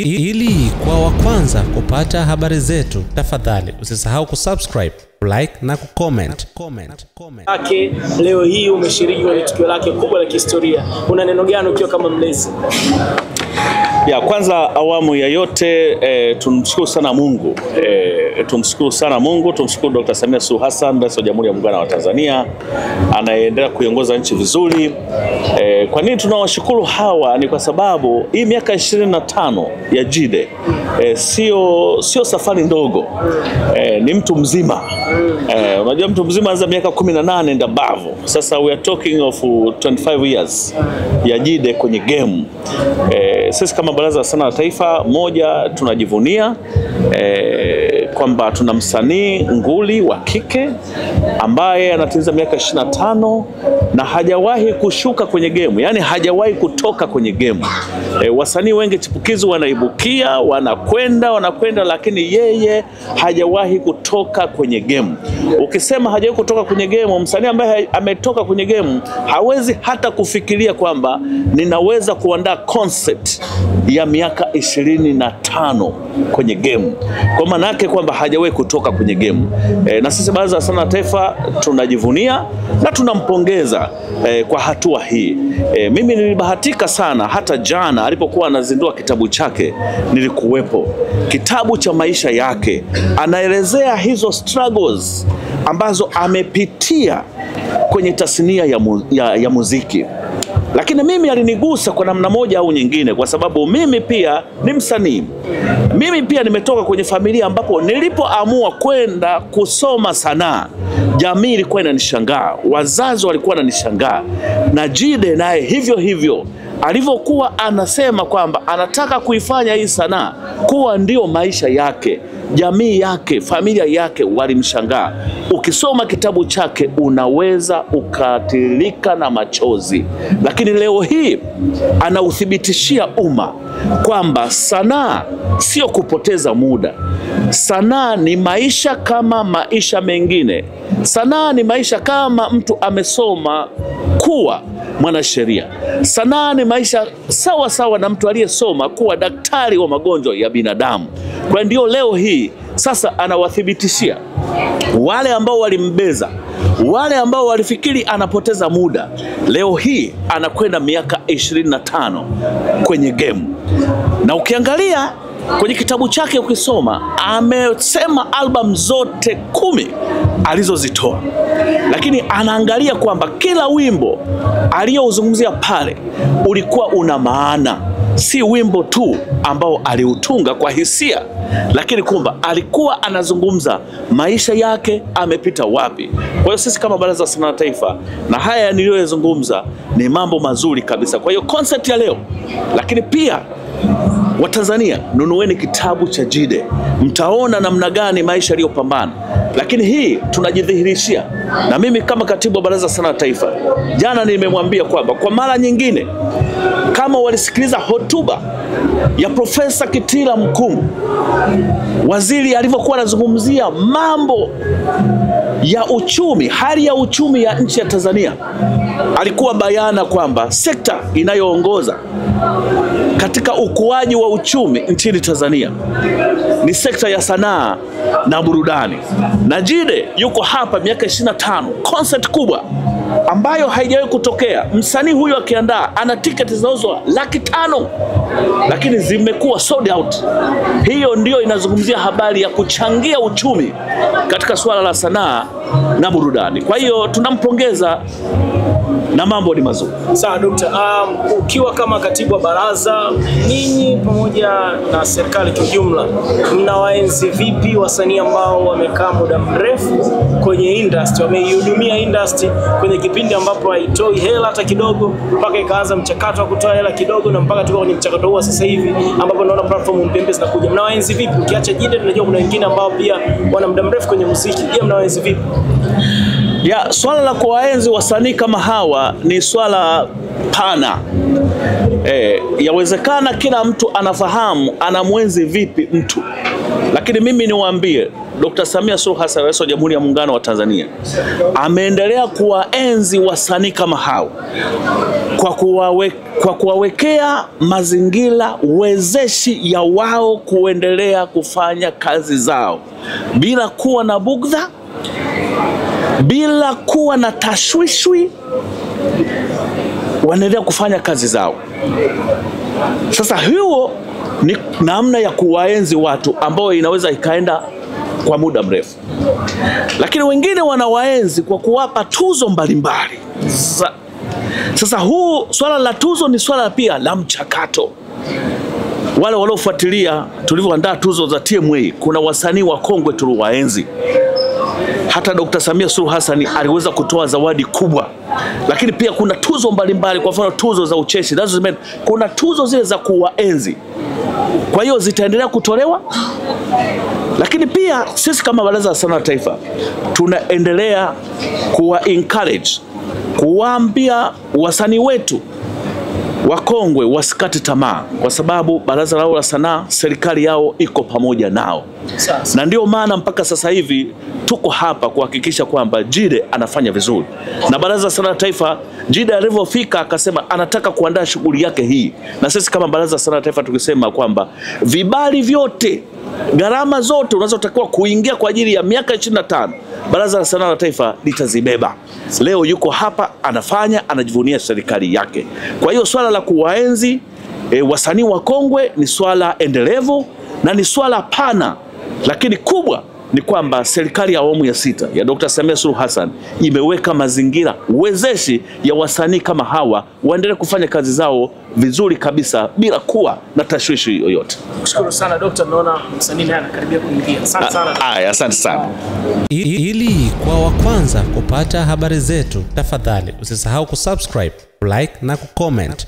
Ili kwa wa kwanza kupata habari zetu, tafadhali usisahau kusubscribe, like na kucomment. Leo hii umeshiriki kwenye tukio lake kubwa la kihistoria. Una neno gani ukiwa kama mlezi? Ya kwanza, awamu ya yote tumshukuru sana Mungu. Tumshukuru sana Mungu, tumshukuru Dr. Samia Suluhu Hassan, Rais wa Jamhuri ya Muungano wa Tanzania, anaendelea kuiongoza nchi vizuri. Kwa nini tunawashukuru hawa? Ni kwa sababu hii miaka 25 ya JIDE sio safari ndogo. Ni mtu mzima. Unajua mtu mzima anza miaka 18 ndio above. Sasa we are talking of 25 years ya JIDE kwenye game. Sisi kama Baraza la Sanaa la Taifa, moja, tunajivunia kwamba tuna msanii nguli wa kike ambaye anatimiza miaka 25 na hajawahi kushuka kwenye game, yani hajawahi kutoka kwenye game. Wasanii wengi chipukizi wanaibukia, wanakwenda, lakini yeye hajawahi kutoka kwenye game. Ukisema hajawahi kutoka kwenye game, msanii ambaye ametoka kwenye game hawezi hata kufikiria kwamba ninaweza kuandaa concert ya miaka 25 kwenye game. Kwa maana yake kwamba hajawahi kutoka kwenye game. Na sisi Baraza la Sanaa la Taifa tunajivunia na tunampongeza kwa hatua hii. Mimi nilibahatika sana, hata jana alipokuwa anazindua kitabu chake nilikuwepo. Kitabu cha maisha yake, anaelezea hizo struggles ambazo amepitia kwenye tasnia ya muziki. Lakini mimi alinigusa kwa namna moja au nyingine, kwa sababu mimi pia ni msanii. Mimi pia nimetoka kwenye familia ambapo nilipoamua kwenda kusoma sanaa, jamii ilikuwa inanishangaa, wazazi walikuwa wananishangaa. Na JIDE naye hivyo alivyokuwa anasema kwamba anataka kuifanya hii sanaa kuwa ndio maisha yake, jamii yake, familia yake walimshangaa. Ukisoma kitabu chake unaweza ukatilika na machozi. Lakini leo hii anauthibitishia umma kwamba sanaa sio kupoteza muda. Sanaa ni maisha kama maisha mengine. Sanaa ni maisha kama mtu amesoma kuwa mwanasheria. Sanaa ni maisha sawa na mtu aliyesoma kuwa daktari wa magonjwa ya binadamu. Kwa ndio leo hii sasa anawathibitishia wale ambao walimbeza, wale ambao walifikiri anapoteza muda, leo hii anakwenda miaka 25 kwenye game. Na ukiangalia kwenye kitabu chake, ukisoma, amesema album zote 10 alizozitoa, lakini anaangalia kwamba kila wimbo aliyouzungumzia pale ulikuwa una maana, si wimbo tu ambao aliutunga kwa hisia, lakini kwamba alikuwa anazungumza maisha yake, amepita wapi. Kwa hiyo sisi kama Baraza la Sanaa la Taifa, na haya niliyozungumza ni mambo mazuri kabisa. Kwa hiyo concept ya leo, lakini pia Watanzania, nunueni kitabu cha JIDE, mtaona namna gani maisha aliyopambana. Lakini hii tunajidhihirishia, na mimi kama katibu wa Baraza la Sanaa la Taifa, jana nimemwambia kwamba kwa mara nyingine, kama walisikiliza hotuba ya Profesa Kitila Mkumbo, waziri alivyokuwa anazungumzia mambo ya uchumi, hali ya uchumi ya nchi ya Tanzania, alikuwa bayana kwamba sekta inayoongoza katika ukuaji wa uchumi nchini Tanzania ni sekta ya sanaa na burudani. Na JIDE yuko hapa miaka 25, concert kubwa ambayo haijawahi kutokea. Msanii huyu akiandaa ana tiketi zinauzwa 500,000, lakini zimekuwa sold out. Hiyo ndio inazungumzia habari ya kuchangia uchumi katika swala la sanaa na burudani. Kwa hiyo tunampongeza na mambo ni mazuri. Sawa Dr. Ukiwa kama katibu wa baraza, ninyi pamoja na serikali kwa jumla, mnawaenzi vipi wasanii ambao wamekaa muda mrefu kwenye industry, wameihudumia industry kwenye kipindi ambapo haitoi hela hata kidogo, mpaka ikaanza mchakato wa kutoa hela kidogo, na mpaka tuko kwenye mchakato huo sasa hivi ambapo naona platform mpembe zinakuja. Mnawaenzi vipi? Ukiacha JIDE, tunajua kuna wengine ambao pia wana muda mrefu kwenye muziki. Je, mnawaenzi vipi? Ya swala la kuwaenzi wasanii kama hawa ni swala pana. Yawezekana kila mtu anafahamu anamwenzi vipi mtu, lakini mimi niwaambie Dr. Samia Suluhu Hassan, Rais wa Jamhuri ya Muungano wa Tanzania, ameendelea kuwaenzi wasanii kama hao kwa kuwawekea mazingira wezeshi ya wao kuendelea kufanya kazi zao bila kuwa na bugdha, bila kuwa na tashwishwi, wanaendelea kufanya kazi zao. Sasa hiyo ni namna ya kuwaenzi watu ambao inaweza ikaenda kwa muda mrefu. Lakini wengine wanawaenzi kwa kuwapa tuzo mbalimbali. Sasa swala la tuzo ni swala pia la mchakato. Wale waliofuatilia tulivyoandaa tuzo za TMA, kuna wasanii wa kongwe tuliwaenzi. Hata Dr. Samia Suluhu Hassan aliweza kutoa zawadi kubwa. Lakini pia kuna tuzo mbalimbali, kwa mfano tuzo za ucheshi, kuna tuzo zile za kuwaenzi. Kwa hiyo zitaendelea kutolewa. Lakini pia sisi kama Baraza la Sanaa la Taifa tunaendelea kuwa encourage, kuwaambia wasanii wetu wakongwe wasikate tamaa, kwa sababu Baraza lao la Sanaa, serikali yao iko pamoja nao. Na ndio maana mpaka sasa hivi tuko hapa kuhakikisha kwamba Jide anafanya vizuri. Na Baraza la Sanaa la Taifa, Jide alivyofika akasema anataka kuandaa shughuli yake hii. Na sisi kama Baraza la Sanaa la Taifa tukisema kwamba vibali vyote, gharama zote unazotakiwa kuingia kwa ajili ya miaka 25, Baraza la Sanaa la Taifa litazibeba. Leo yuko hapa anajivunia serikali yake. Kwa hiyo swala la kuwaenzi wasanii wa kongwe ni swala endelevu na ni swala pana, lakini kubwa ni kwamba serikali ya awamu ya 6 ya Dr. Samia Suluhu Hassan imeweka mazingira wezeshi ya wasanii kama hawa waendelee kufanya kazi zao vizuri kabisa bila kuwa na tashwishi yoyote. Kushukuru sana Dr. Naona msanii naye anakaribia kuingia. Asante sana. Asante sana. Ili kwa wa kwanza kupata habari zetu, tafadhali usisahau kusubscribe, like na kucomment.